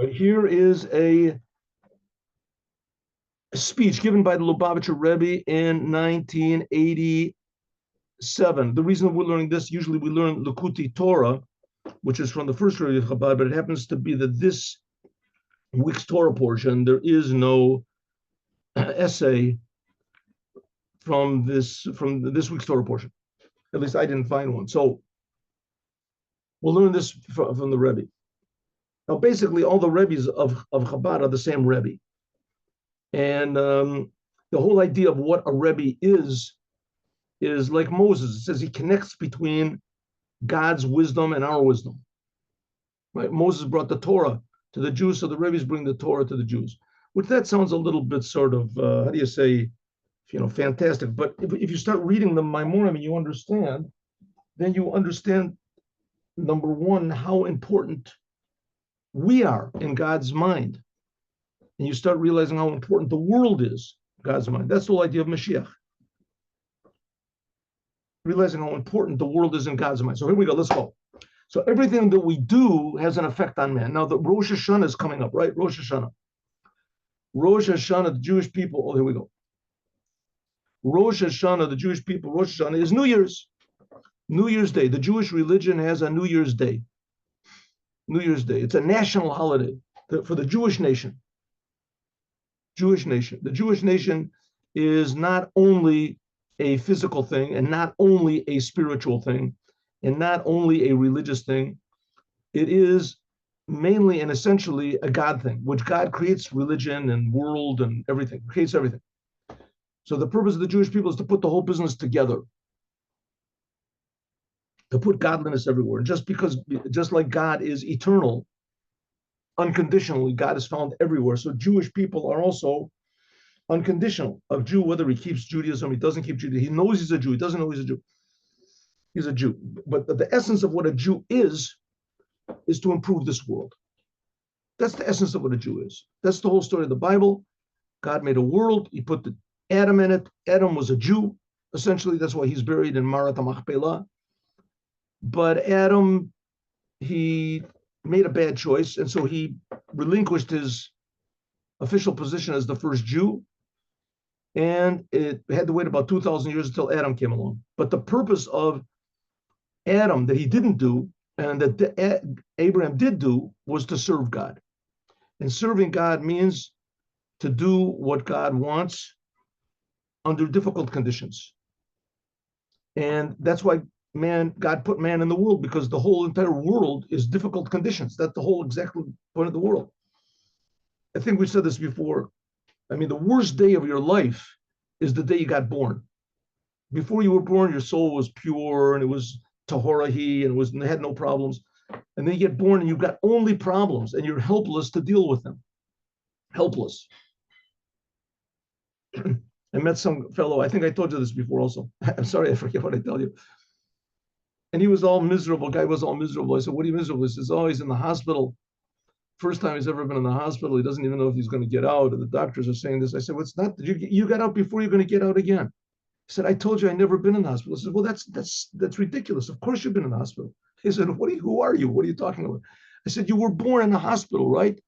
Here is a speech given by the Lubavitcher Rebbe in 1987. The reason we're learning this, usually we learn Likkutei Torah, which is from the first Rebbe of Chabad, but it happens to be that this week's Torah portion, there is no essay from this week's Torah portion. At least I didn't find one. So we'll learn this from the Rebbe. Now, basically, all the Rebbes of Chabad are the same Rebbe. And the whole idea of what a Rebbe is like Moses. It says he connects between God's wisdom and our wisdom. Right? Moses brought the Torah to the Jews, so the Rebbe's bring the Torah to the Jews. Which that sounds a little bit sort of, how do you say, fantastic. But if you start reading the Mimor and you understand, then you understand, number one, how important we are in God's mind. And you start realizing how important the world is, God's mind. That's the whole idea of Moshiach. Realizing how important the world is in God's mind. So here we go, let's go. So everything that we do has an effect on man. Now the Rosh Hashanah is coming up, right? Rosh Hashanah. Rosh Hashanah, the Jewish people, here we go. Rosh Hashanah, the Jewish people, Rosh Hashanah is New Year's. New Year's Day. The Jewish religion has a New Year's Day. New Year's Day. It's a national holiday for the Jewish nation. Jewish nation. The Jewish nation is not only a physical thing and not only a spiritual thing and not only a religious thing. It is mainly and essentially a God thing, which God creates religion and world and everything, creates everything. So the purpose of the Jewish people is to put the whole business together, to put godliness everywhere. Just like God is eternal, unconditionally, God is found everywhere. So Jewish people are also unconditional. A Jew, whether he keeps Judaism, he doesn't keep Judaism, he knows he's a Jew, he doesn't know he's a Jew. He's a Jew. But the essence of what a Jew is to improve this world. That's the essence of what a Jew is. That's the whole story of the Bible. God made a world. He put Adam in it. Adam was a Jew. Essentially, that's why he's buried in Marat HaMachpelah. But Adam, he made a bad choice, and so he relinquished his official position as the first Jew, and it had to wait about 2,000 years until Adam came along. But the purpose of Adam that he didn't do, and that Abraham did do, was to serve God. And serving God means to do what God wants under difficult conditions. And that's why God put man in the world, because the whole entire world is difficult conditions. That's the whole exact point of the world. I think we said this before. I mean, the worst day of your life is the day you got born. Before you were born, your soul was pure and it was tahorahi and it had no problems. And then you get born and you've got only problems and you're helpless to deal with them. Helpless. I met some fellow, I think I told you this before also. I'm sorry, I forget what I tell you. And he was all miserable. Guy was all miserable. I said, what are you miserable? He says, oh, he's in the hospital. First time he's ever been in the hospital. He doesn't even know if he's going to get out. And the doctors are saying this. I said, well, it's not, you got out before you're going to get out again. He said, I told you I've never been in the hospital. I said, well, that's ridiculous. Of course you've been in the hospital. He said, who are you? What are you talking about? I said, you were born in a hospital, right?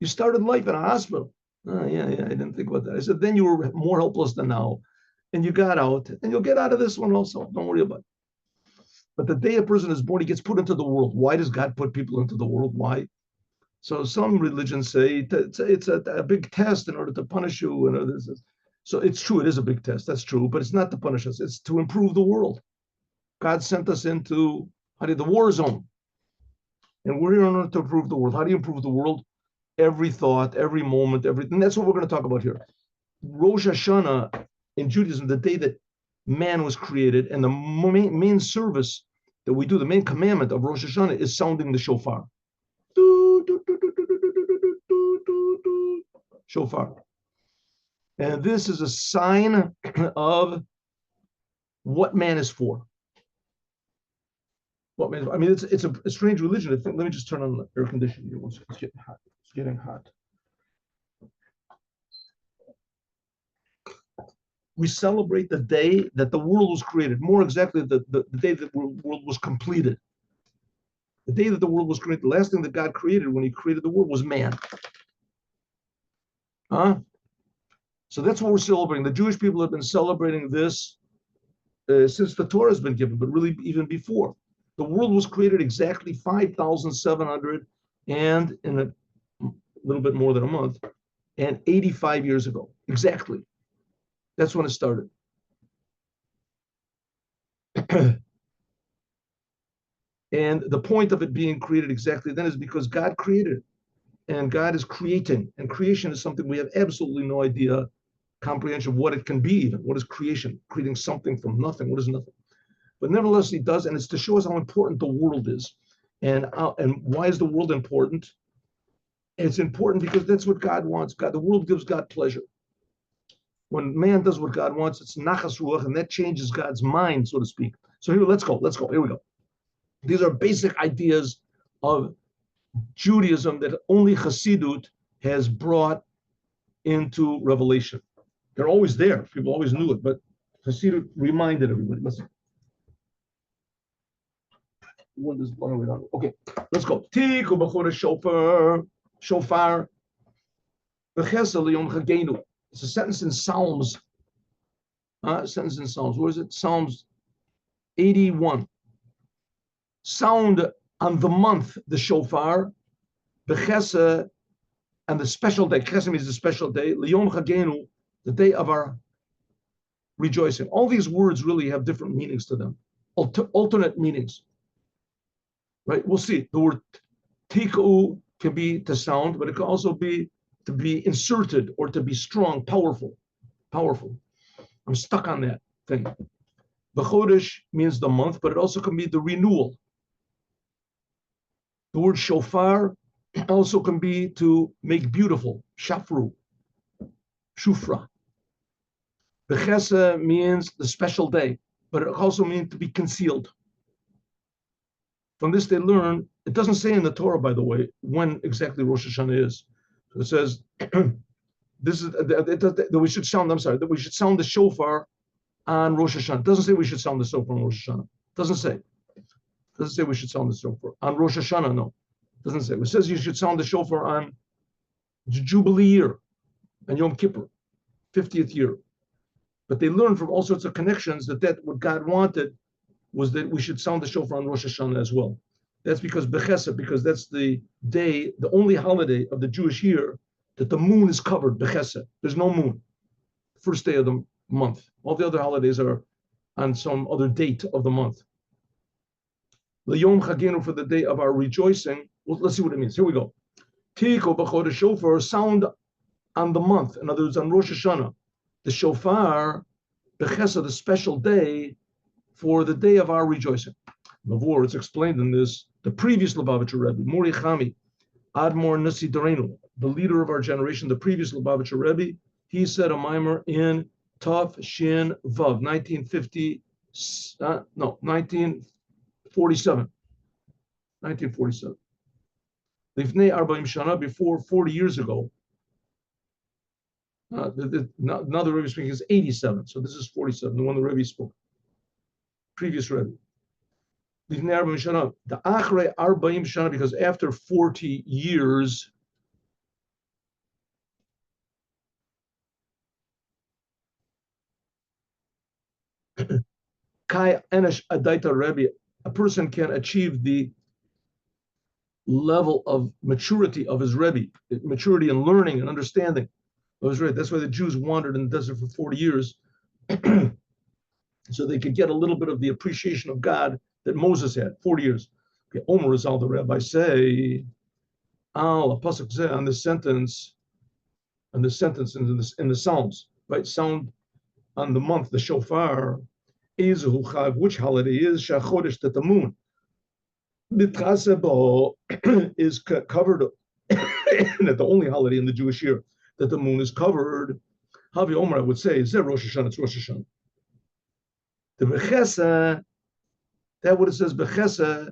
You started life in a hospital. Oh, yeah, I didn't think about that. I said, then you were more helpless than now. And you got out. And you'll get out of this one also. Don't worry about it. But the day a person is born, he gets put into the world. Why does God put people into the world? Why? So some religions say it's a big test in order to punish you. And so it's true, it is a big test. That's true, but it's not to punish us. It's to improve the world. God sent us into the war zone. And we're here in order to improve the world. How do you improve the world? Every thought, every moment, everything. That's what we're going to talk about here. Rosh Hashanah in Judaism, the day that man was created, and the main service that we do, the main commandment of Rosh Hashanah is sounding the shofar. Shofar. And this is a sign of what man is for. What man? I mean, it's a strange religion. Let me just turn on the air conditioning here. It's getting hot. It's getting hot. We celebrate the day that the world was created. More exactly, the day that the world was completed. The day that the world was created, the last thing that God created when he created the world was man. Huh? So that's what we're celebrating. The Jewish people have been celebrating this since the Torah has been given, but really even before. The world was created exactly 5,700 and in a little bit more than a month, and 85 years ago. Exactly. That's when it started. And the point of it being created exactly then is because God created it. And God is creating. And creation is something we have absolutely no idea, comprehension of what it can be even. What is creation? Creating something from nothing. What is nothing? But nevertheless, he does, and it's to show us how important the world is. And why is the world important? It's important because that's what God wants. God, the world gives God pleasure. When man does what God wants, it's nachas ruach, and that changes God's mind, so to speak. So here, let's go. Here we go. These are basic ideas of Judaism that only Hasidut has brought into revelation. They're always there. People always knew it, but Hasidut reminded everybody. Listen. Okay, let's go. Tiku b'chodesh shofar v'chesed liyom chagenu. It's a sentence in Psalms. Sentence in Psalms. Where is it? Psalms 81. Sound on the month the shofar, b'chesed, and the special day. Chesed means the special day. Liyom chagenu, the day of our rejoicing. All these words really have different meanings to them, alternate meanings. Right? We'll see. The word Tiku can be to sound, but it can also be to be inserted or to be strong, powerful. Powerful. I'm stuck on that thing. B'chodesh means the month, but it also can be the renewal. The word shofar also can be to make beautiful. Shafru. Shufra. Bechesa means the special day, but it also means to be concealed. From this they learn, it doesn't say in the Torah, by the way, when exactly Rosh Hashanah is. So it says, this is that we should sound, that we should sound the shofar on Rosh Hashanah. It doesn't say we should sound the shofar on Rosh Hashanah. It doesn't say. It doesn't say we should sound the shofar. On Rosh Hashanah, no. It doesn't say. It says you should sound the shofar on Jubilee year and Yom Kippur, 50th year. But they learned from all sorts of connections that what God wanted was that we should sound the shofar on Rosh Hashanah as well. That's because Bechesed, because that's the day, the only holiday of the Jewish year that the moon is covered, Bechesed. There's no moon. First day of the month. All the other holidays are on some other date of the month. L'yom chagenu, for the day of our rejoicing. Well, let's see what it means. Here we go. Tiku b'chodesh shofar, sound on the month. In other words, on Rosh Hashanah. The shofar, Bechesed, the special day for the day of our rejoicing. Mimor, it's explained in this, the previous Lubavitcher Rebbe, Mori Chami, Admor Nasi Dorenu, the leader of our generation, the previous Lubavitcher Rebbe, he said a mimer in Tav Shin Vav, 1947. 1947. Lifnei Arbaim Shana, before 40 years ago. Now the Rebbe speaking is 87, so this is 47, the one the Rebbe spoke. Previous Rebbe. The Achrei Arbaim Shana, because after 40 years, Kai Enesh Adaita Rebbe, a person can achieve the level of maturity of his Rebbe, maturity in learning and understanding of his Rebbe. That's why the Jews wandered in the desert for 40 years, so they could get a little bit of the appreciation of God that Moses had, 40 years. Okay, Omer is all the rabbis say, Al Pasuk Zeh, on this sentence, in the Psalms, right? Sound on the month, the shofar, Ezehu Chav, which holiday is Shachodesh, that the moon is covered, and that the only holiday in the Jewish year that the moon is covered. Havi Omer, I would say, is that Rosh Hashanah? It's Rosh Hashanah. The Bechesa, that what it says, Bechesa,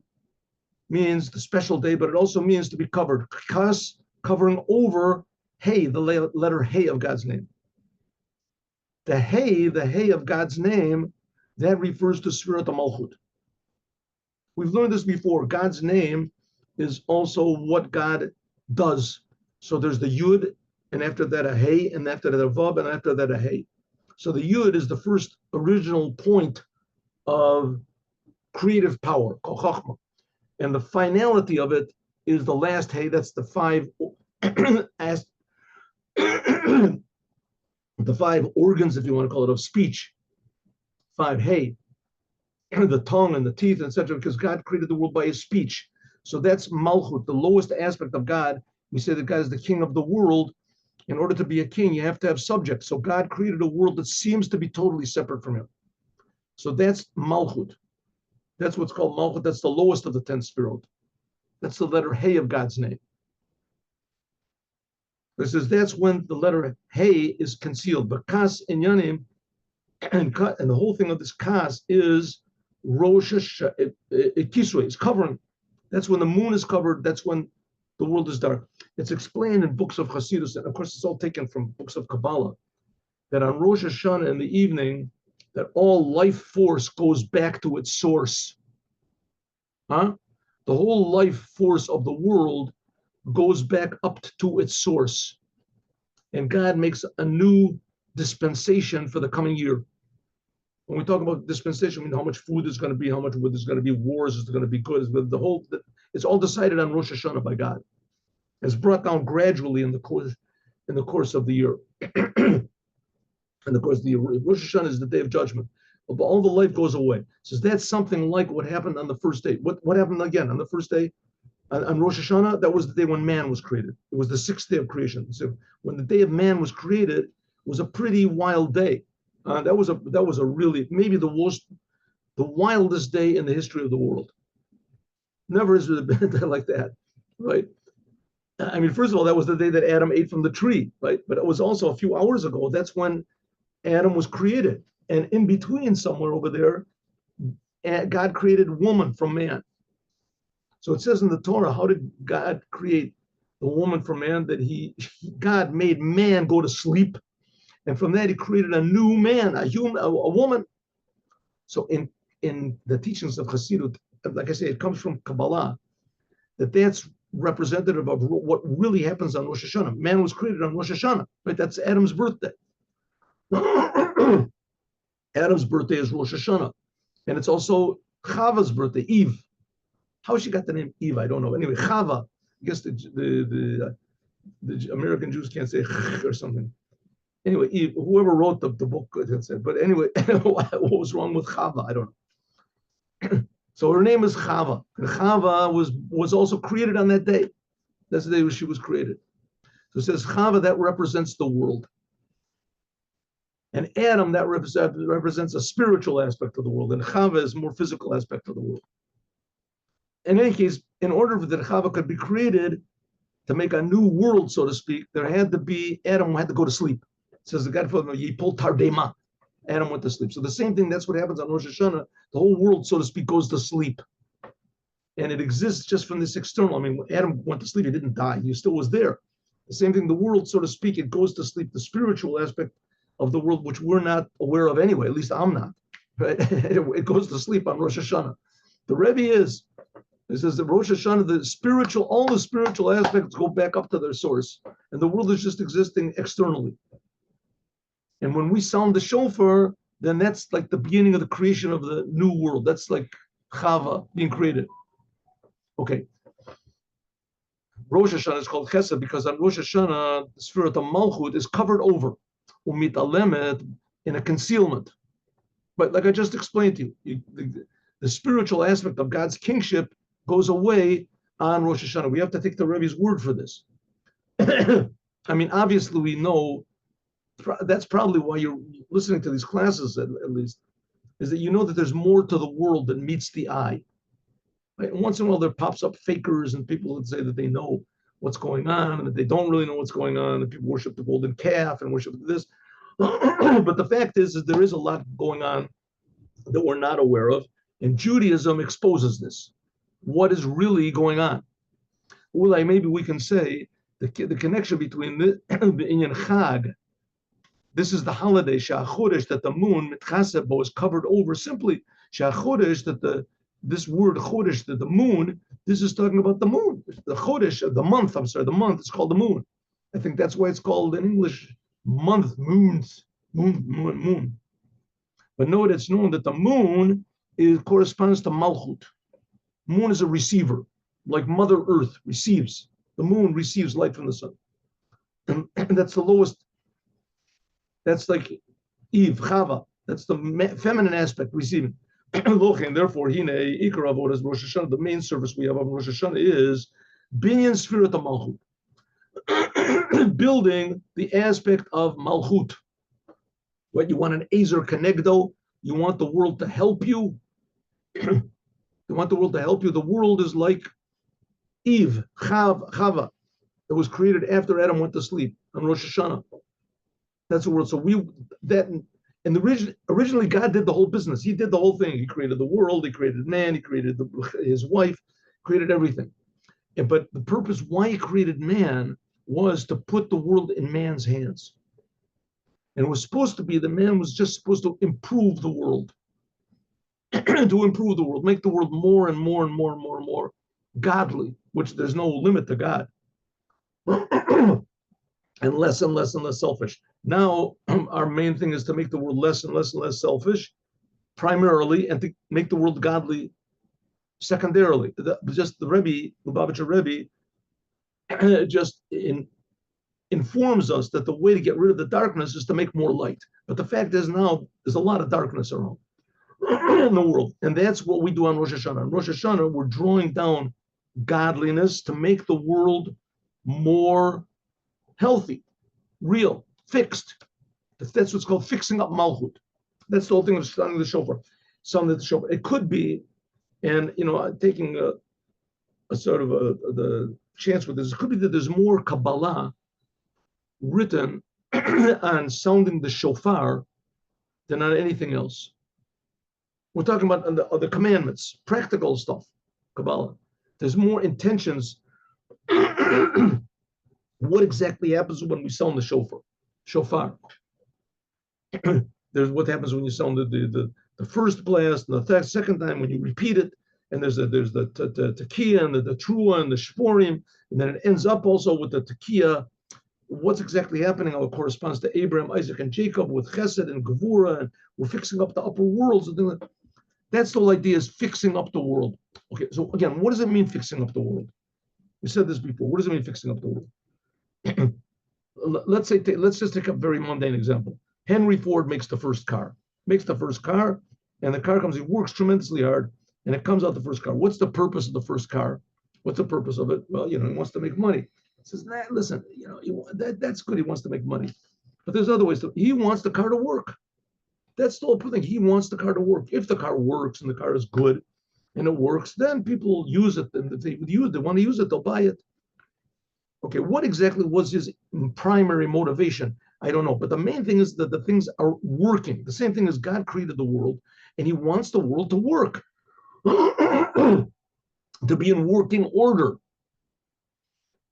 means the special day, but it also means to be covered. Kas, covering over Hey, the letter Hey of God's name. The Hey of God's name, that refers to Sfirat HaMalchut, We've learned this before. God's name is also what God does. So there's the Yud, and after that a Hey, and after that a Vav, and after that a Hey. So the Yud is the first original point of creative power, Kol Chachma. And the finality of it is the last Hey, that's the five the five organs, if you want to call it, of speech. Five Hey, the tongue and the teeth, etc., because God created the world by his speech. So that's Malchut, the lowest aspect of God. We say that God is the king of the world. In order to be a king, you have to have subjects. So God created a world that seems to be totally separate from him. So that's Malchut. That's what's called Malchut. That's the lowest of the 10 spirot. That's the letter Hey of God's name. It says that's when the letter Hey is concealed. But Kas and Yanim, and the whole thing of this Kas is Rosh Kisway, it's covering. That's when the moon is covered. That's when the world is dark. It's explained in books of Hasidus, and of course it's all taken from books of Kabbalah, that on Rosh Hashanah in the evening, that all life force goes back to its source. The whole life force of the world goes back up to its source. And God makes a new dispensation for the coming year. When we talk about dispensation, we mean how much food is going to be, how much wood is going to be, wars is going to be good. It's all decided on Rosh Hashanah by God. It's brought down gradually in the course of the year. In the course of the year, Rosh Hashanah is the day of judgment. But all the life goes away. So that's something like what happened on the first day. What happened again on the first day? On Rosh Hashanah, that was the day when man was created. It was the 6th day of creation. So when the day of man was created, it was a pretty wild day. That was a really, maybe the wildest day in the history of the world. Never has there been a day like that, right? I mean, first of all, that was the day that Adam ate from the tree, right? But it was also a few hours ago. That's when Adam was created. And in between, somewhere over there, God created woman from man. So it says in the Torah, how did God create the woman from man? That God made man go to sleep. And from that, he created a new man, a woman. So in the teachings of Hasidut, like I say, it comes from Kabbalah, that's representative of what really happens on Rosh Hashanah. Man was created on Rosh Hashanah, right? That's Adam's birthday. Adam's birthday is Rosh Hashanah. And it's also Chava's birthday, Eve. How she got the name Eve, I don't know. Anyway, Chava, I guess the American Jews can't say or something. Anyway, Eve, whoever wrote the book, but anyway, what was wrong with Chava? I don't know. So her name is Chava. And Chava was also created on that day. That's the day when she was created. So it says Chava, that represents the world. And Adam, that represents a spiritual aspect of the world. And Chava is a more physical aspect of the world. In any case, in order for that Chava could be created to make a new world, so to speak, Adam had to go to sleep. It says the God for Yipol Tardema. Adam went to sleep. So the same thing, that's what happens on Rosh Hashanah. The whole world, so to speak, goes to sleep. And it exists just from this external. I mean, when Adam went to sleep, he didn't die. He still was there. The same thing, the world, so to speak, it goes to sleep. The spiritual aspect of the world, which we're not aware of anyway, at least I'm not. Right? It goes to sleep on Rosh Hashanah. The Rebbe is, it says that Rosh Hashanah, all the spiritual aspects go back up to their source. And the world is just existing externally. And when we sound the shofar, then that's like the beginning of the creation of the new world. That's like Chava being created. Okay. Rosh Hashanah is called Chesed because on Rosh Hashanah, the spirit of Malchut is covered over, umit in a concealment. But like I just explained to you, the spiritual aspect of God's kingship goes away on Rosh Hashanah. We have to take the Rebbe's word for this. I mean, obviously we know that's probably why you're listening to these classes, at least, is that you know that there's more to the world than meets the eye. Right? And once in a while there pops up fakers and people that say that they know what's going on and that they don't really know what's going on, and people worship the golden calf and worship this. But the fact is there is a lot going on that we're not aware of, and Judaism exposes this. What is really going on? Well, maybe we can say the connection between the Inyan Chag. This is the holiday, Sha'achodesh, that the moon, Mitchasebo, is covered over simply. Sha'achodesh, that this word chodesh, the moon, this is talking about the moon. The chodesh, the month, I'm sorry, the month is called the moon. I think that's why it's called in English month, moon. But note it's known that the moon corresponds to Malchut. Moon is a receiver, like Mother Earth receives. The moon receives light from the sun. And that's the lowest, that's like Eve, Chava. That's the feminine aspect, receiving. And therefore, the main service we have on Rosh Hashanah is Binyan Sfirat Malchut, building the aspect of Malchut. What you want an Ezer Kenegdo, you want the world to help you. You want the world to help you. The world is like Eve, Chava, that was created after Adam went to sleep on Rosh Hashanah. That's the world. So originally God did the whole business. He did the whole thing. He created the world. He created man. He created his wife. Created everything. But the purpose why he created man was to put the world in man's hands. And it was supposed to be that man was just supposed to improve the world, to improve the world, make the world more and more and more and more and more godly, which there's no limit to God, and less and less and less selfish. Now, our main thing is to make the world less and less and less selfish, primarily, and to make the world godly, secondarily. Just the Rebbe, Lubavitcher Rebbe, just informs us that the way to get rid of the darkness is to make more light. But the fact is now there's a lot of darkness around in the world. And that's what we do on Rosh Hashanah. On Rosh Hashanah, we're drawing down godliness to make the world more healthy, real, fixed. That's what's called fixing up Malchut. That's the whole thing of sounding the shofar. Sounding the shofar. It could be, and taking a sort of the chance with this, it could be that there's more Kabbalah written on sounding the shofar than on anything else. We're talking about the commandments, practical stuff, Kabbalah. There's more intentions. What exactly happens when we sound the shofar? There's what happens when you sound the first blast, and the second time when you repeat it, and there's the tekiah and the trua and the shporim, and then it ends up also with the tekiah. What's exactly happening? How it corresponds to Abraham, Isaac, and Jacob with Chesed and Gevurah, and we're fixing up the upper worlds and things like that. That's the whole idea, is fixing up the world. Okay, so again, what does it mean fixing up the world? We said this before. What does it mean fixing up the world? Let's just take a very mundane example. Henry Ford makes the first car, and the car comes, he works tremendously hard, and it comes out the first car. What's the purpose of the first car? What's the purpose of it? Well, he wants to make money. He says, nah, listen, that's good. He wants to make money, but there's other ways. He wants the car to work. That's the whole thing. He wants the car to work. If the car works and the car is good and it works, then people use it. And if they want to use it, they'll buy it. Okay, what exactly was his primary motivation? I don't know. But the main thing is that the things are working. The same thing as God created the world, and he wants the world to work, to be in working order.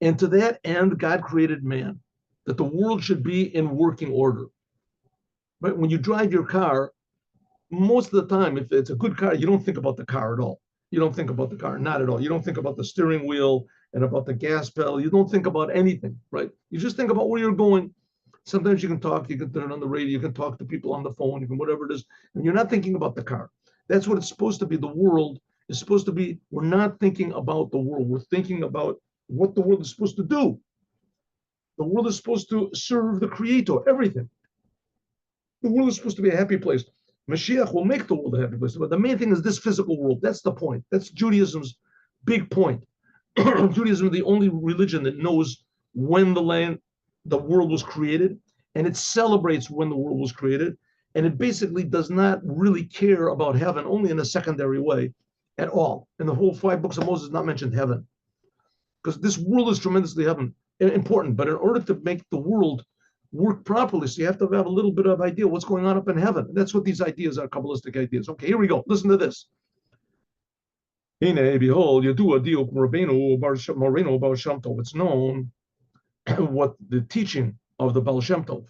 And to that end, God created man, that the world should be in working order. Right? When you drive your car, most of the time, if it's a good car, you don't think about the car at all. You don't think about the car, not at all. You don't think about the steering wheel and about the gas pedal. You don't think about anything, right? You just think about where you're going. Sometimes you can talk, you can turn on the radio, you can talk to people on the phone, you can whatever it is, and you're not thinking about the car. That's what it's supposed to be. The world is supposed to be, we're not thinking about the world. We're thinking about what the world is supposed to do. The world is supposed to serve the Creator, everything. The world is supposed to be a happy place. Mashiach will make the world a happy place. But the main thing is this physical world. That's the point. That's Judaism's big point. Judaism is the only religion that knows when the world was created, and it celebrates when the world was created, and it basically does not really care about heaven, only in a secondary way at all. In the whole 5 books of Moses, not mentioned heaven, because this world is tremendously important. But in order to make the world work properly, so you have to have a little bit of idea what's going on up in heaven. That's what these ideas are, Kabbalistic ideas. Okay, here we go. Listen to this. Behold, it's known what the teaching of the Baal Shem Tov.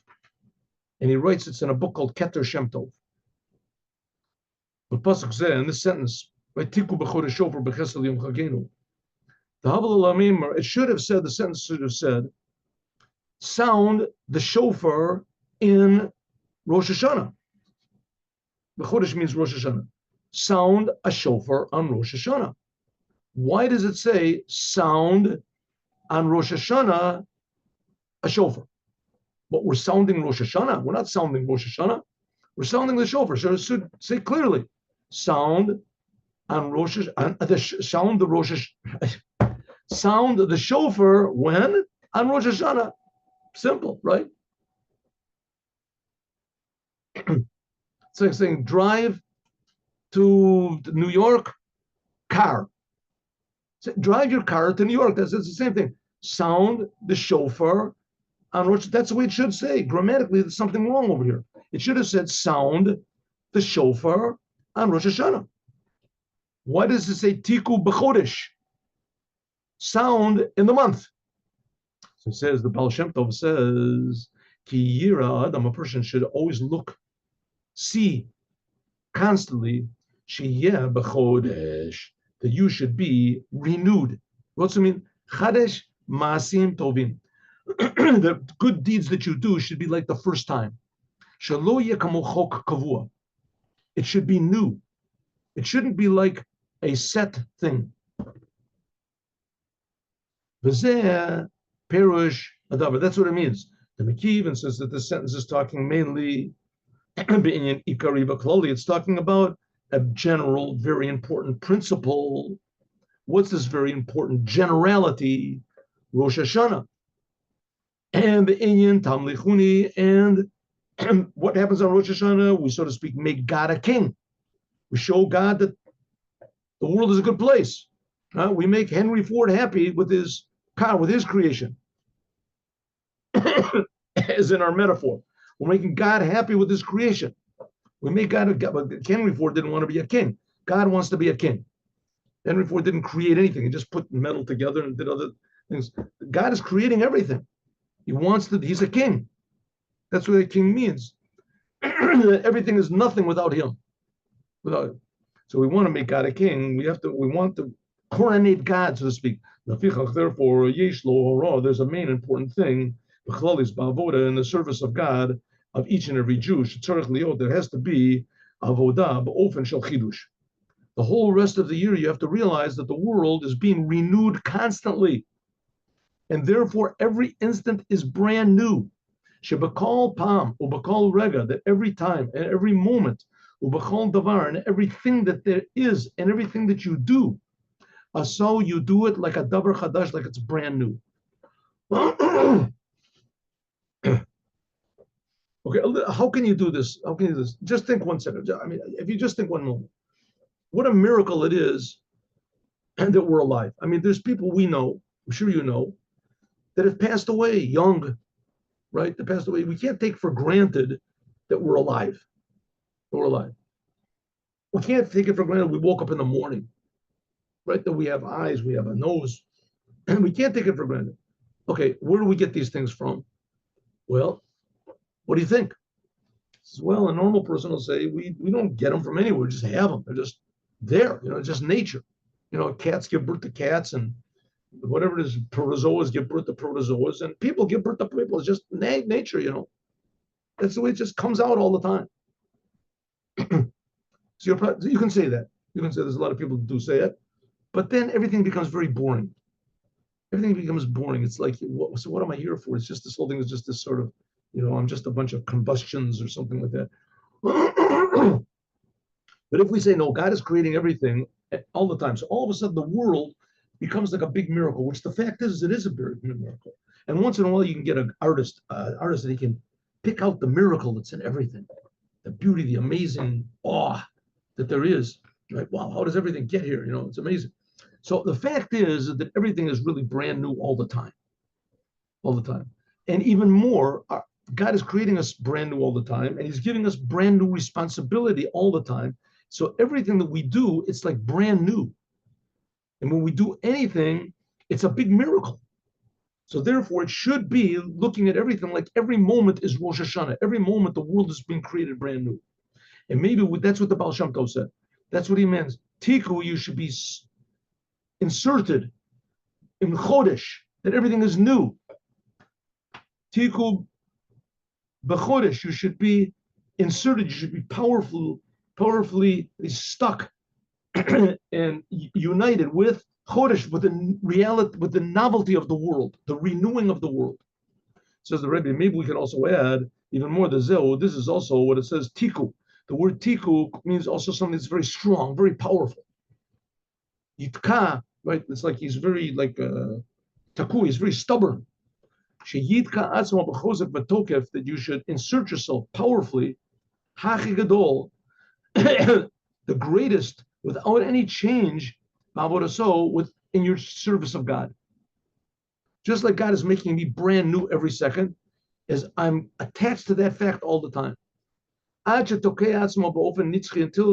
And he writes it's in a book called Keter Shem Tov. But Pasuk Zeh, in this sentence, Right? Tiku b'chodesh shofar b'chesed yom chagenu. The Havel Mimor, it should have said, the sentence should have said, sound the shofar in Rosh Hashanah. B'chodesh means Rosh Hashanah. Sound a shofar on Rosh Hashanah. Why does it say sound on Rosh Hashanah a shofar? But we're sounding Rosh Hashanah. We're not sounding Rosh Hashanah. We're sounding the shofar. So it should say clearly, sound on Rosh Hashanah, sound the Rosh sound the shofar when? On Rosh Hashanah. Simple, right? It's like saying drive to New York, car. So drive your car to New York. That's the same thing. Sound the shofar on Rosh. That's the way it should say. Grammatically, there's something wrong over here. It should have said sound the shofar on Rosh Hashanah. Why does it say Tiku b'chodesh? Sound in the month. So it says, the Baal Shem Tov says, Ki yira adam, a person should always look, see, constantly, sheyeh b'chodesh, that you should be renewed. What's it mean? Chadesh maasim tovim. The good deeds that you do should be like the first time. Shelo yeh kamo chok kavua. It should be new. It shouldn't be like a set thing. V'zeh perush adavar. That's what it means. The Mekiv says that this sentence is talking mainly being ikari v'klali. It's talking about a general, very important principle. What's this very important generality? Rosh Hashanah and the Inyan Tamlichuni, and what happens on Rosh Hashanah? We, so to speak, make God a king. We show God that the world is a good place. We make Henry Ford happy with his car, with his creation, as in our metaphor. We're making God happy with his creation. We make God a God, but Henry Ford didn't want to be a king. God wants to be a king. Henry Ford didn't create anything. He just put metal together and did other things. God is creating everything. He wants to, he's a king. That's what a king means. Everything is nothing without him. Without him. So we want to make God a king. We want to coronate God, so to speak. Therefore, there's a main important thing, in the service of God, of each and every Jew. There has to be avodah b'ofen shel chidush. The whole rest of the year, you have to realize that the world is being renewed constantly. And therefore, every instant is brand new. Shebakal pam, ubakal rega, that every time and every moment, ubakal davar, and everything that there is and everything that you do, so you do it like a davar chadash, like it's brand new. Okay, how can you do this? How can you do this? Just think 1 second. I mean, if you just think one moment, what a miracle it is that we're alive. I mean, there's people we know, I'm sure you know, that have passed away young, right? That passed away. We can't take for granted that we're alive. That we're alive. We can't take it for granted we woke up in the morning, right? That we have eyes, we have a nose, and we can't take it for granted. Okay, where do we get these things from? Well, what do you think? Well, a normal person will say, we don't get them from anywhere, we just have them. They're just there, just nature. Cats give birth to cats, and whatever it is, protozoas give birth to protozoas, and people give birth to people. It's just nature, That's the way it just comes out all the time. So you can say that. You can say there's a lot of people who do say it, but then everything becomes very boring. Everything becomes boring. It's like, so what am I here for? It's just this whole thing is just this sort of, I'm just a bunch of combustions or something like that. But if we say, no, God is creating everything all the time, so all of a sudden the world becomes like a big miracle, which the fact is it is a big miracle. And once in a while you can get an artist that he can pick out the miracle that's in everything, the beauty, the amazing awe that there is. Right? Wow, how does everything get here? It's amazing. So the fact is that everything is really brand new all the time. All the time. And even more, God is creating us brand new all the time, and he's giving us brand new responsibility all the time. So everything that we do, it's like brand new. And when we do anything, it's a big miracle. So therefore, it should be looking at everything like every moment is Rosh Hashanah. Every moment the world is being created brand new. And maybe that's what the Baal Shem Tov said. That's what he means. Tiku, you should be inserted in Chodesh, that everything is new. Tiku b'Chodesh, you should be inserted, you should be powerfully stuck and united with Chodesh, with the reality, with the novelty of the world, the renewing of the world. Says the Rebbe, maybe we can also add even more the Zeh. This is also what it says, Tiku. The word Tiku means also something that's very strong, very powerful. Yitka, right? It's like he's very Taku, he's very stubborn. That you should insert yourself powerfully, Hachi Gadol, the greatest, without any change, in your service of God. Just like God is making me brand new every second, as I'm attached to that fact all the time. Until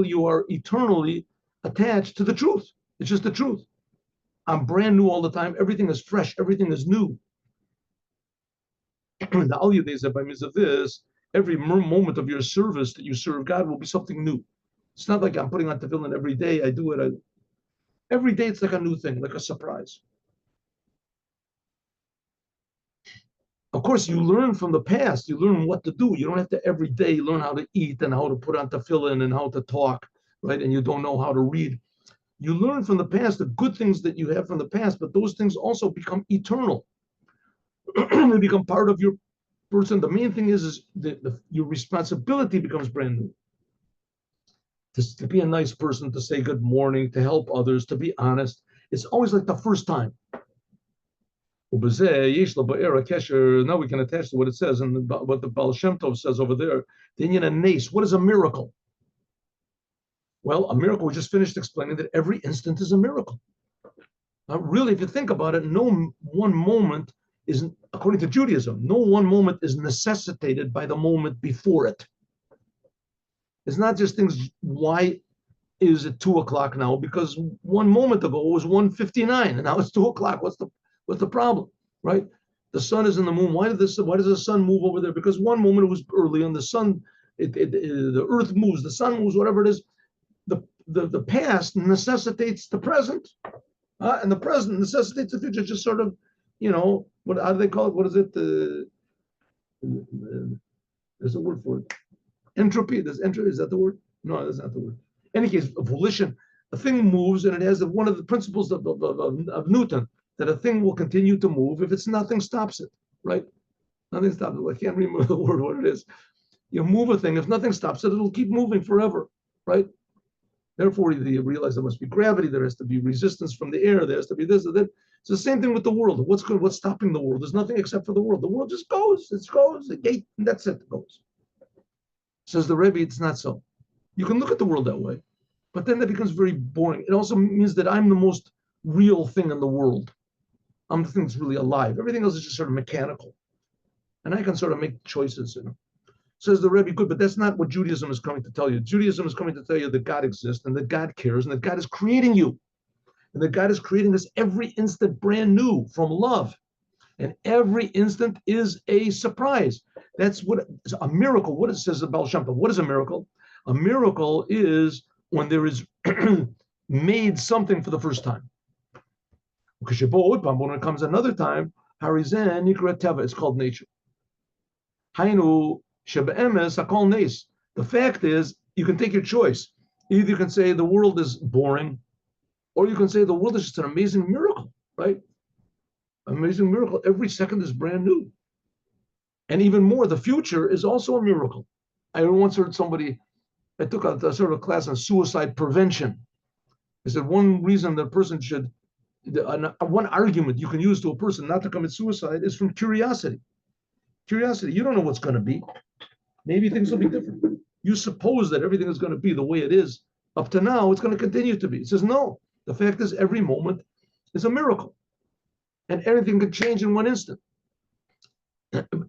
you are eternally attached to the truth. It's just the truth. I'm brand new all the time. Everything is fresh. Everything is new. The Al Yudei, by means of this, every moment of your service that you serve God will be something new. It's not like I'm putting on tefillin every day. I do it. Every day it's like a new thing, like a surprise. Of course, you learn from the past. You learn what to do. You don't have to every day learn how to eat and how to put on tefillin and how to talk, right? And you don't know how to read. You learn from the past the good things that you have from the past, but those things also become eternal. They become part of your person. The main thing is your responsibility becomes brand new. To be a nice person, to say good morning, to help others, to be honest. It's always like the first time. Now we can attach to what it says and what the Baal Shem Tov says over there. What is a miracle? Well, a miracle, we just finished explaining that every instant is a miracle. Now, really, if you think about it, no one moment is, according to Judaism, no one moment is necessitated by the moment before it. It's not just things, why is it 2 o'clock now? Because 1 moment ago it was 1:59 and now it's 2 o'clock. What's the problem, right? The sun is in the moon. Why does the sun move over there? Because 1 moment it was early and the sun, the earth moves, the sun moves, whatever it is. The past necessitates the present, and the present necessitates the future. Just sort of, how do they call it? What is it? There's a word for it. Entropy. Is that the word? No, that's not the word. In any case, volition. A thing moves, and it has one of the principles of Newton, that a thing will continue to move if it's nothing stops it, right? Nothing stops it. I can't remember the word, what it is. You move a thing, if nothing stops it, it'll keep moving forever, right? Therefore, you realize there must be gravity, there has to be resistance from the air, there has to be this or that. It's the same thing with the world. What's stopping the world? There's nothing except for the world. The world just goes, the gate, and that's it, it goes. Says the Rebbe, it's not so. You can look at the world that way, but then that becomes very boring. It also means that I'm the most real thing in the world. I'm the thing that's really alive. Everything else is just sort of mechanical. And I can sort of make choices, Says the Rebbe, good, but that's not what Judaism is coming to tell you. Judaism is coming to tell you that God exists and that God cares and that God is creating you. And that God is creating this every instant brand new from love. And every instant is a surprise. That's what a miracle. What it says about Baal Shem Tov. What is a miracle? A miracle is when there is made something for the first time. When it comes another time, it's called nature. The fact is, you can take your choice. Either you can say the world is boring, or you can say the world is just an amazing miracle, right? Amazing miracle. Every second is brand new. And even more, the future is also a miracle. I once heard somebody, I took a sort of class on suicide prevention. I said one reason that a person should, one argument you can use to a person not to commit suicide is from curiosity. Curiosity, you don't know what's going to be. Maybe things will be different. You suppose that everything is going to be the way it is. Up to now, it's going to continue to be. It says, no. The fact is, every moment is a miracle. And everything can change in one instant.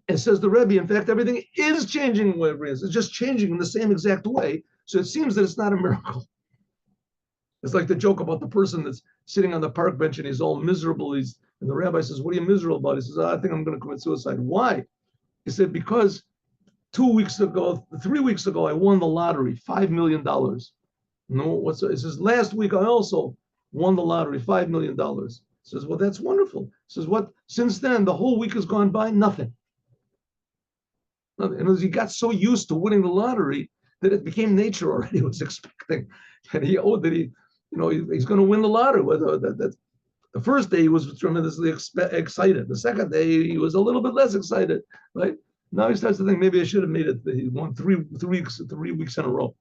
It says the Rebbe, in fact, everything is changing in every instant. It's just changing in the same exact way. So it seems that it's not a miracle. It's like the joke about the person that's sitting on the park bench and he's all miserable. And the rabbi says, what are you miserable about? He says, I think I'm going to commit suicide. Why? He said, because 3 weeks ago, I won the lottery, $5 million. No, what's it says? Last week I also won the lottery, $5 million. Says, well, that's wonderful. Says, what? Since then, the whole week has gone by, nothing. And as he got so used to winning the lottery that it became nature already. He was expecting, and he's going to win the lottery. The first day he was tremendously excited. The second day he was a little bit less excited, right? Now he starts to think maybe I should have made it. He won 3 weeks in a row.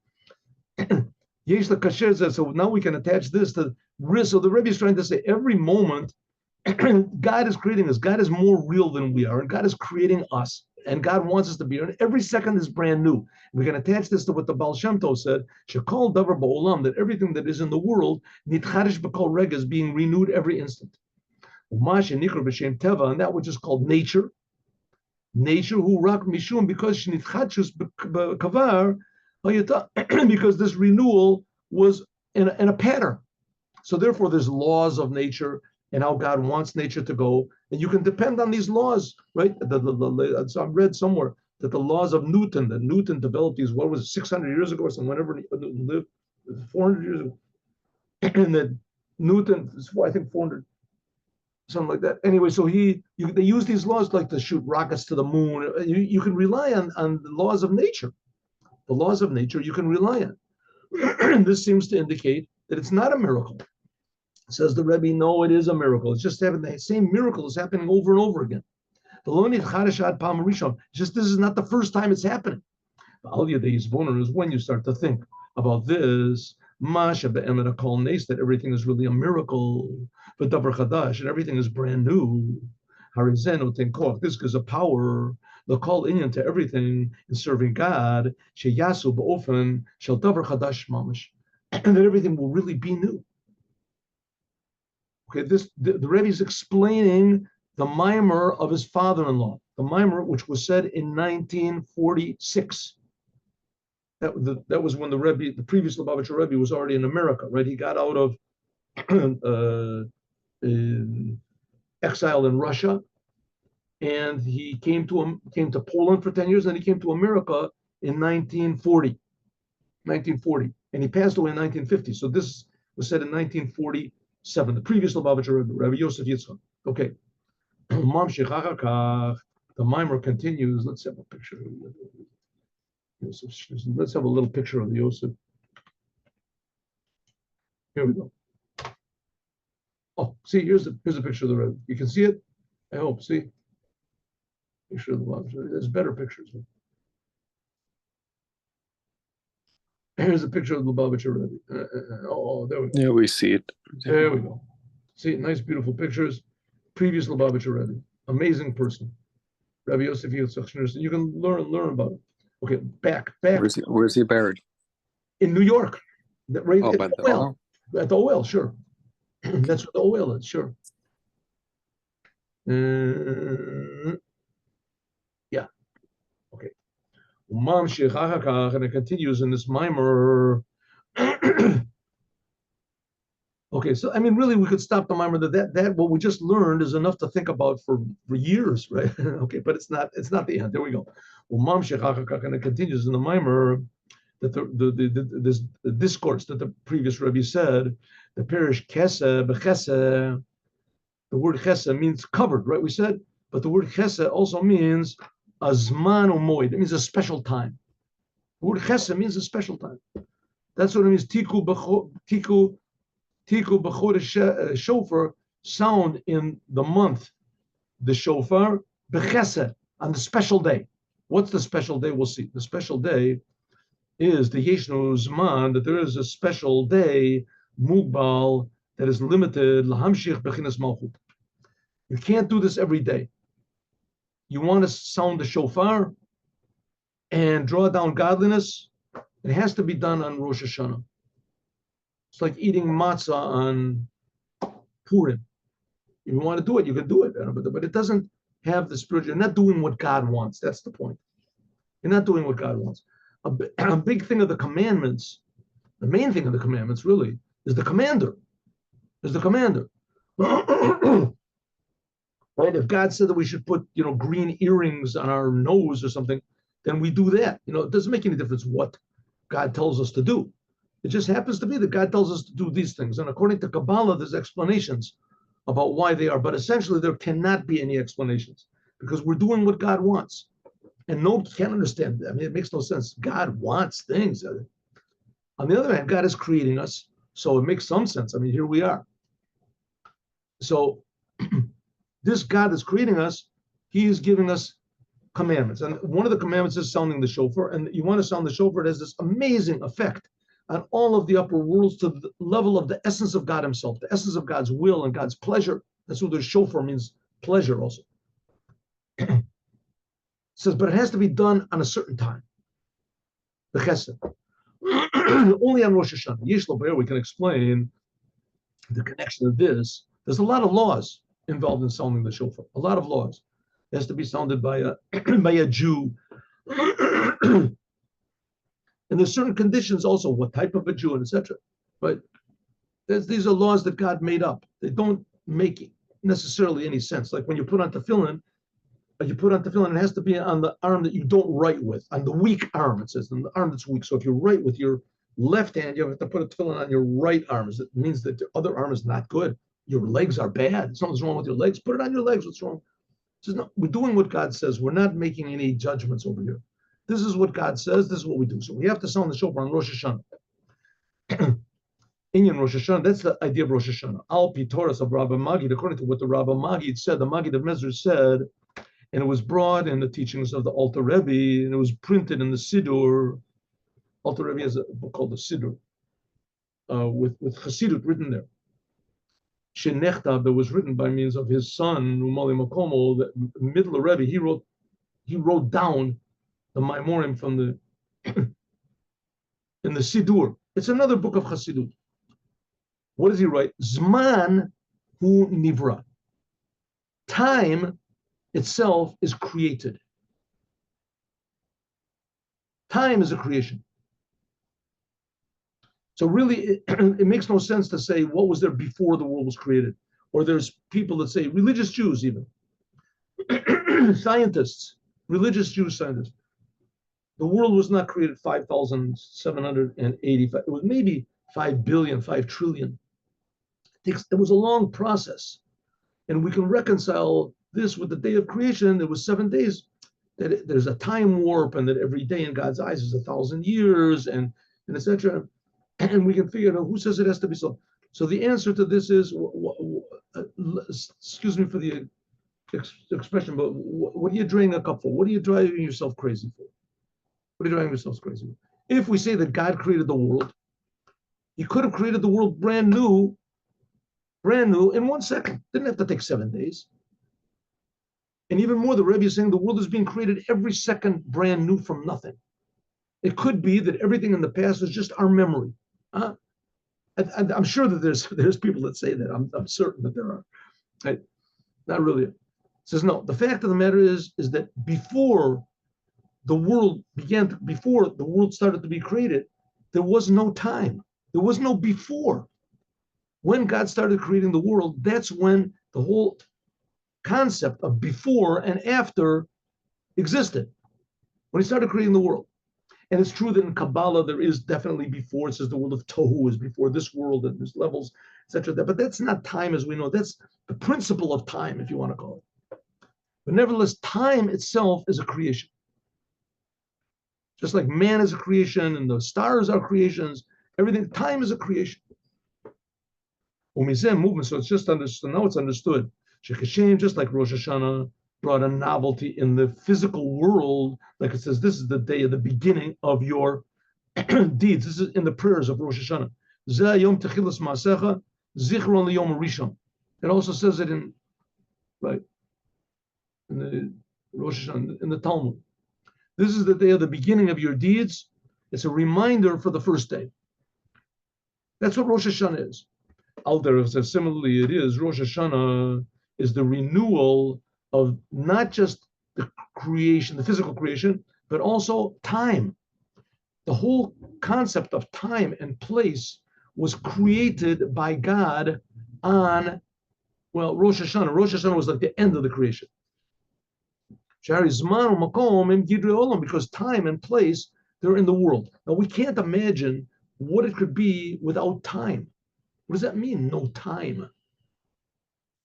Yesh the kasher says, so now we can attach this to risk. So the Rebbe is trying to say every moment God is creating us. God is more real than we are, and God is creating us, and God wants us to be here. And every second is brand new. We can attach this to what the Baal Shem Tov said, Shekol davar ba'olam, that everything that is in the world, nitchadish b'kol rega, is being renewed every instant. Umash and nikra b'shem teva, and that which is called nature. Nature, who rak mishum, because shnitchadshus b'kavar, because this renewal was in a pattern. So therefore, there's laws of nature and how God wants nature to go, and you can depend on these laws, right? So I've read somewhere that the laws of Newton, that Newton developed these, what was it, 600 years ago or something, whenever Newton lived, 400 years ago, and that Newton, I think 400, something like that. Anyway, so they use these laws like to shoot rockets to the moon. You can rely on the laws of nature. The laws of nature you can rely on. This seems to indicate that it's not a miracle. Says the Rebbe, no, it is a miracle. It's just having the same miracle is happening over and over again. Just this is not the first time it's happening. Is when you start to think about this, that everything is really a miracle, but and everything is brand new. This gives a power, the call inyan to everything in serving God, and that everything will really be new. Okay, the Rebbe is explaining the Mimor of his father-in-law, the Mimor which was said in 1946. That was when the previous Lubavitcher Rebbe was already in America, right? He got out of exile in Russia, and he came to Poland for 10 years, and he came to America in 1940, and he passed away in 1950. So this was said in 1947. The previous Lubavitcher Rebbe, Rabbi Yosef Yitzchak. Okay. The Mimor continues. Let's have a picture. Let's have a little picture of the Yosef. Here we go. Oh, see, here's a picture of the Rebbe. You can see it? I hope. See? Picture of the Lubavitcher. There's better pictures. Here's a picture of the Lubavitcher Rebbe. There we go. Yeah, we see it. There we go. See, nice, beautiful pictures. Previous Lubavitcher Rebbe. Amazing person. Rabbi Yosef Yitzchak. You can learn about it. Okay, back. Where's he buried? In New York. Right by the oil? At the oil, sure. That's what the oil is, sure. Yeah. Okay. And it continues in this Mimor. Okay, so I mean, really, we could stop the Mimor. That what we just learned is enough to think about for years, right? Okay, but it's not the end. There we go. And it continues in the Mimor that this discourse that the previous Rebbe said, the parish Chesed b'Chesed. The word Chesed means covered, right? We said, but the word Chesed also means a zman u'moed. It means a special time. The word Chesed means a special time. That's what it means. Tiku b'chor shofar, sound in the month, the shofar b'Chesed, on the special day. What's the special day? We'll see. The special day is the Yeshnu Zman, that there is a special day, Mugbal, that is limited, Lahamshich Bechinas Malchut. You can't do this every day. You want to sound the shofar and draw down godliness, it has to be done on Rosh Hashanah. It's like eating matzah on Purim. If you want to do it, you can do it, but it doesn't have the spirit. You're not doing what God wants. That's the point. You're not doing what God wants. A big thing of the commandments, the main thing of the commandments really, is the commander. Right? If God said that we should put, green earrings on our nose or something, then we do that. It doesn't make any difference what God tells us to do. It just happens to be that God tells us to do these things. And according to Kabbalah, there's explanations about why they are. But essentially, there cannot be any explanations because we're doing what God wants. And no one can understand that. I mean, it makes no sense. God wants things. On the other hand, God is creating us. So it makes some sense. I mean, here we are. So this God is creating us. He is giving us commandments. And one of the commandments is sounding the shofar. And you want to sound the shofar, it has this amazing effect on all of the upper worlds to the level of the essence of God himself, the essence of God's will and God's pleasure. That's what the shofar means, pleasure also. It says, but it has to be done on a certain time. The chesed. Only on Rosh Hashanah. Yesh Laber, we can explain the connection of this. There's a lot of laws involved in sounding the shofar. A lot of laws. It has to be sounded by a by a Jew. And there's certain conditions also, what type of a Jew, and etc. But these are laws that God made up. They don't make necessarily any sense. Like when you put on tefillin, it has to be on the arm that you don't write with, on the weak arm, it says, on the arm that's weak. So if you write with your left hand, you have to put a tefillin on your right arm. It means that the other arm is not good. Your legs are bad. Something's wrong with your legs. Put it on your legs. What's wrong? It says, no, we're doing what God says. We're not making any judgments over here. This is what God says. This is what we do. So we have to sound the shofar on Rosh Hashanah. Inyan Rosh Hashanah, that's the idea of Rosh Hashanah. Al Pitoras of Rabbi Magid, according to what the Rabbi Magid said, the Magid of Mezrich said, and it was brought in the teachings of the Alter Rebbe, and it was printed in the Siddur. Alter Rebbe has a book called the Siddur, with Chassidut written there. Shenechtav, that was written by means of his son, Umali Makomo, the middle Rebbe, he wrote down the Mimorim from the in the Siddur. It's another book of Chassidut. What does he write? Zman hu nivra. Time itself is created. Time is a creation. So really, it makes no sense to say what was there before the world was created. Or there's people that say, religious Jews even, scientists, religious Jews scientists. The world was not created 5,785. It was maybe 5 billion, 5 trillion. It was a long process. And we can reconcile this with the day of creation. There was 7 days. That there's a time warp, and that every day in God's eyes is 1,000 years, and etc. And we can figure out who says it has to be so. So the answer to this is, excuse me for the expression, but what are you draining a cup for? What are you driving yourself crazy for? What are you driving yourself crazy for? If we say that God created the world, he could have created the world brand new in 1 second. Didn't have to take 7 days. And even more, the Rebbe is saying the world is being created every second brand new from nothing. It could be that everything in the past is just our memory. I'm sure that there's people that say that. I'm certain that there are. Right? Not really. It says no. The fact of the matter is that before the world started to be created, there was no time. There was no before. When God started creating the world, that's when the whole concept of before and after existed. When he started creating the world. And it's true that in Kabbalah there is definitely before. It says the world of Tohu is before this world, and there's levels, etc. But that's not time as we know. That's the principle of time, if you want to call it. But nevertheless, time itself is a creation. Just like man is a creation and the stars are creations, everything, time is a creation. Movement, so it's just understood. Now it's understood. Just like Rosh Hashanah brought a novelty in the physical world, like it says, this is the day of the beginning of your deeds. This is in the prayers of Rosh Hashanah. It also says it in the Rosh Hashanah, in the Talmud. This is the day of the beginning of your deeds. It's a reminder for the first day. That's what Rosh Hashanah is. Alder says similarly, it is Rosh Hashanah is the renewal of not just the creation, the physical creation, but also time. The whole concept of time and place was created by God on, Rosh Hashanah. Rosh Hashanah was like the end of the creation. Because time and place, they're in the world. Now, we can't imagine what it could be without time. What does that mean? No time.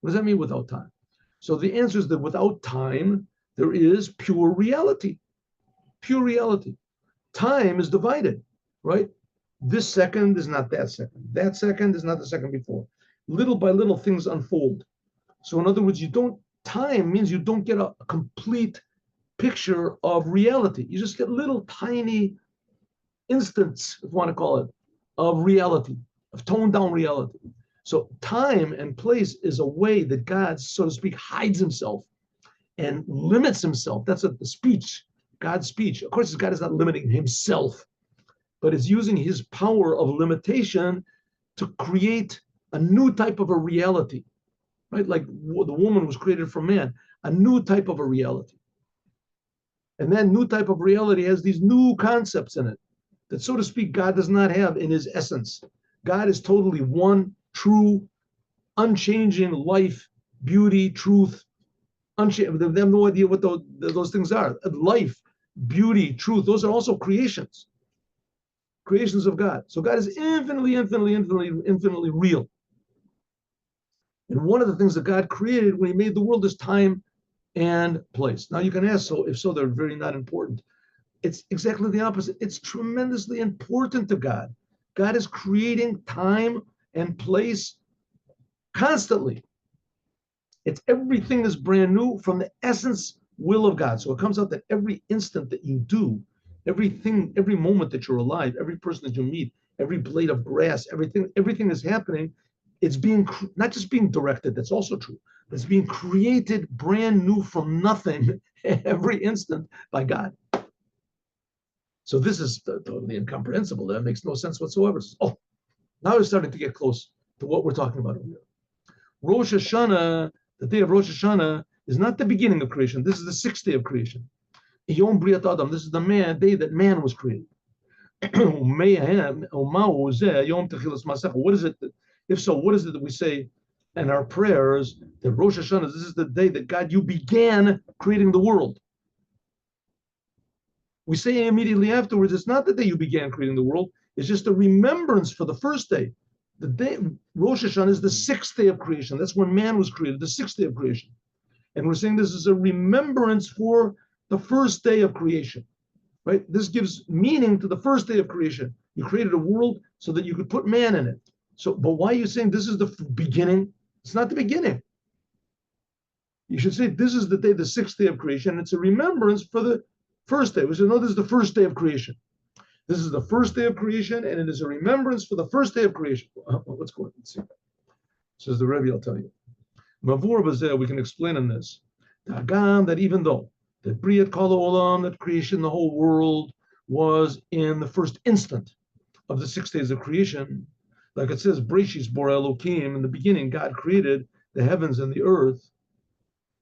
What does that mean without time? So the answer is that without time, there is pure reality. Pure reality. Time is divided, right? This second is not that second. That second is not the second before. Little by little, things unfold. So, in other words, time means you don't get a complete picture of reality. You just get little tiny instants, if you want to call it, of reality, of toned down reality. So, time and place is a way that God, so to speak, hides himself and limits himself. That's the speech, God's speech. Of course, God is not limiting himself, but is using his power of limitation to create a new type of a reality, right? Like the woman was created from man, a new type of a reality. And that new type of reality has these new concepts in it that, so to speak, God does not have in his essence. God is totally one, true, unchanging life, beauty, truth. They have no idea what those things are. Life, beauty, truth, those are also creations of God. So God is infinitely real. And one of the things that God created when he made the world is time and place. Now you can ask, so if so, they're very not important. It's exactly the opposite. It's tremendously important to God. God is creating time and place constantly. It's everything is brand new from the essence will of God. So it comes out that every instant that you do, everything, every moment that you're alive, every person that you meet, every blade of grass, everything is happening. It's being not just being directed, that's also true, but it's being created brand new from nothing every instant by God. So this is totally incomprehensible. That makes no sense whatsoever. Oh, now we're starting to get close to what we're talking about over here. Rosh Hashanah, the day of Rosh Hashanah, is not the beginning of creation. This is the sixth day of creation. Yom Briat Adam. This is the day that man was created. What is it? If so, what is it that we say in our prayers that Rosh Hashanah? This is the day that God, you began creating the world. We say immediately afterwards, it's not the day you began creating the world. It's just a remembrance for the first day. The day Rosh Hashanah is the sixth day of creation. That's when man was created, the sixth day of creation. And we're saying this is a remembrance for the first day of creation, right? This gives meaning to the first day of creation. You created a world so that you could put man in it. So, but why are you saying this is the beginning? It's not the beginning. You should say this is the day, the sixth day of creation. It's a remembrance for the first day. We say, no, this is the first day of creation. This is the first day of creation, and it is a remembrance for the first day of creation. Let's go ahead and see. Says the Rebbe, I'll tell you. Mavur Bazeh, we can explain in this. That even though that Briat Kol Olam, that creation, the whole world, was in the first instant of the 6 days of creation, like it says, Breshis Bor Elokim, in the beginning, God created the heavens and the earth.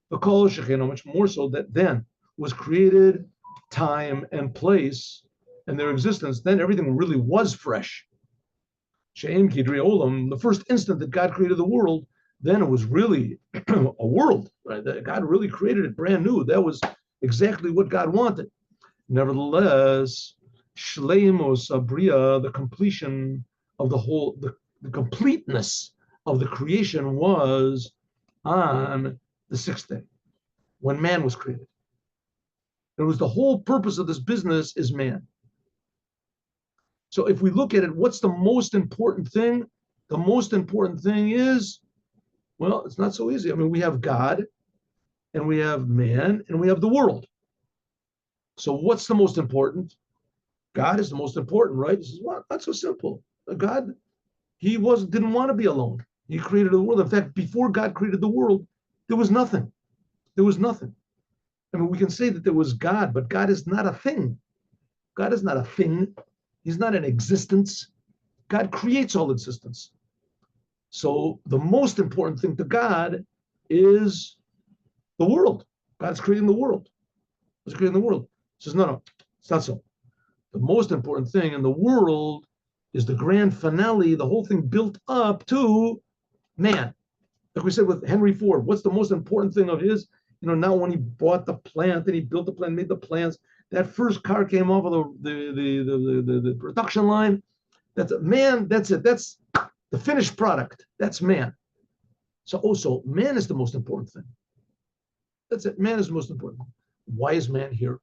The Kol Shechina, much more so that then was created time and place and their existence, then everything really was fresh. She'em Kidri Olam, the first instant that God created the world, then it was really a world, right? God really created it brand new. That was exactly what God wanted. Nevertheless, Shleimos Abriya, the completion of the whole, the completeness of the creation was on the sixth day, when man was created. It was the whole purpose of this business is man. So if we look at it, what's the most important thing? The most important thing is, well, it's not so easy. I mean, we have God, and we have man, and we have the world. So what's the most important? God is the most important, right? This is what? Not so simple. God, he didn't want to be alone. He created the world. In fact, before God created the world, there was nothing. There was nothing. I mean, we can say that there was God, but God is not a thing. God is not a thing. He's not an existence. God creates all existence. So the most important thing to God is the world. God's creating the world. He's creating the world. He says, no, it's not so. The most important thing in the world is the grand finale, the whole thing built up to man. Like we said with Henry Ford, what's the most important thing of his? Not when he bought the plant and he built the plant, made the plans. That first car came off of the production line. That's a man. That's it. That's the finished product. That's man. So also, man is the most important thing. That's it. Man is the most important. Why is man here?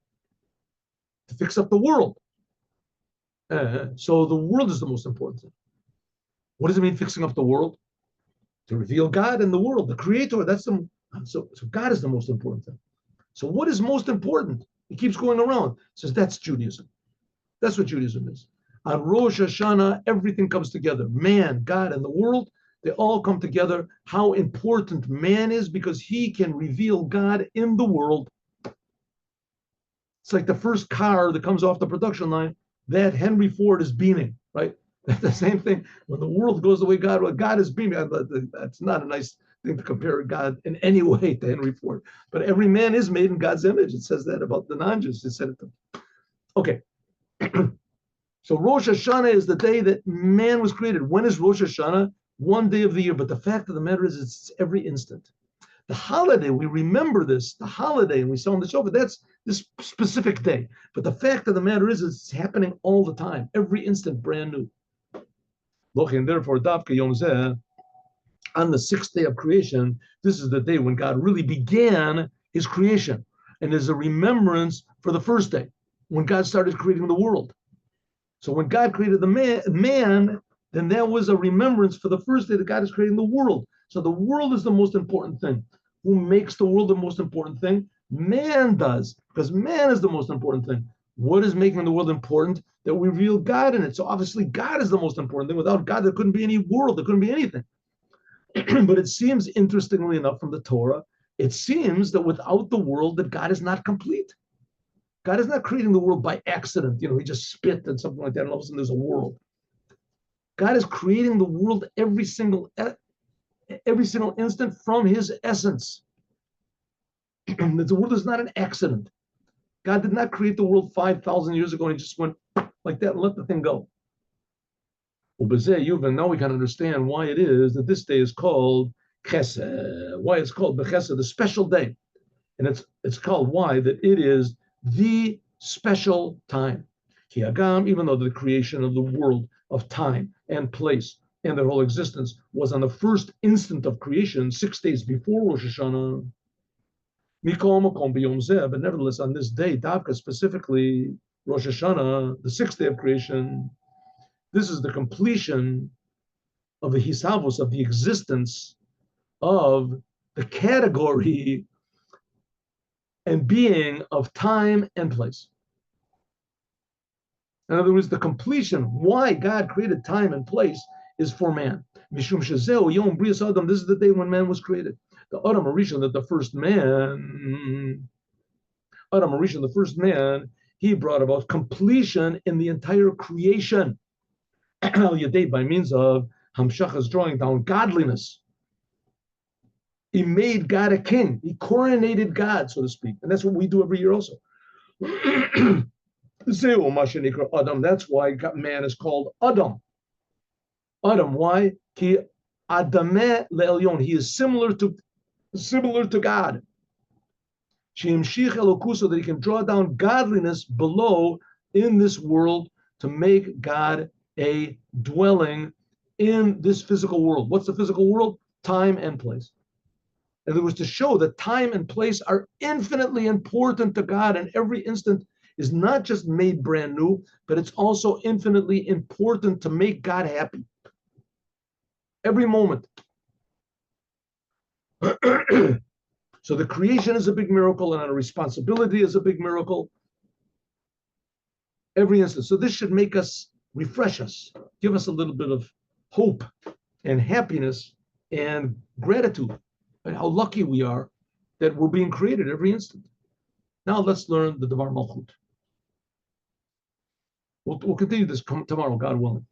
To fix up the world. So the world is the most important thing. What does it mean fixing up the world? To reveal God in the world, the creator. So God is the most important thing. So what is most important? He keeps going around. Says that's Judaism. That's what Judaism is. On Rosh Hashanah, everything comes together. Man, God, and the world, they all come together. How important man is because he can reveal God in the world. It's like the first car that comes off the production line that Henry Ford is beaming, right? The same thing when the world goes the way God is beaming. That's not a nice thing to compare God in any way to Henry Ford. But every man is made in God's image. It says that about the non-Jews. It said it to them. Okay. So Rosh Hashanah is the day that man was created. When is Rosh Hashanah? One day of the year. But the fact of the matter is it's every instant. The holiday, we remember this, the holiday, and we saw on the show, but that's this specific day. But the fact of the matter is it's happening all the time, every instant, brand new. And therefore, on the sixth day of creation, this is the day when God really began his creation. And there's a remembrance for the first day, when God started creating the world. So when God created the man, then that was a remembrance for the first day that God is creating the world. So the world is the most important thing. Who makes the world the most important thing? Man does, because man is the most important thing. What is making the world important? That we reveal God in it. So obviously God is the most important thing. Without God, there couldn't be any world. There couldn't be anything. But it seems, interestingly enough, from the Torah, it seems that without the world, that God is not complete. God is not creating the world by accident. He just spit and something like that, and all of a sudden there's a world. God is creating the world every single instant from his essence. The world is not an accident. God did not create the world 5,000 years ago and he just went like that and let the thing go. Now we can understand why it is that this day is called Chesed, why it's called Bechesed, the special day. And it's called why? That it is the special time. Even though the creation of the world, of time and place, and their whole existence was on the first instant of creation, 6 days before Rosh Hashanah. But nevertheless, on this day, Davka specifically, Rosh Hashanah, the 6th day of creation, this is the completion of the hisavos, of the existence of the category and being of time and place. In other words, the completion, why God created time and place, is for man. Mishum shezeu yom brias adam. This is the day when man was created. The Adam Arishon, that the first man, he brought about completion in the entire creation. By means of Hamshachas, drawing down godliness. He made God a king. He coronated God, so to speak. And that's what we do every year also. Adam. That's why man is called Adam. Adam, why? He is similar to God. So that he can draw down godliness below in this world to make God a dwelling in this physical world. What's the physical world? Time and place. And it was to show that time and place are infinitely important to God, and every instant is not just made brand new, but it's also infinitely important to make God happy. Every moment. So the creation is a big miracle, and our responsibility is a big miracle. Every instant. So this should make us, refresh us, give us a little bit of hope and happiness and gratitude, and how lucky we are that we're being created every instant. Now let's learn the Devar Malchut. We'll continue this tomorrow, God willing.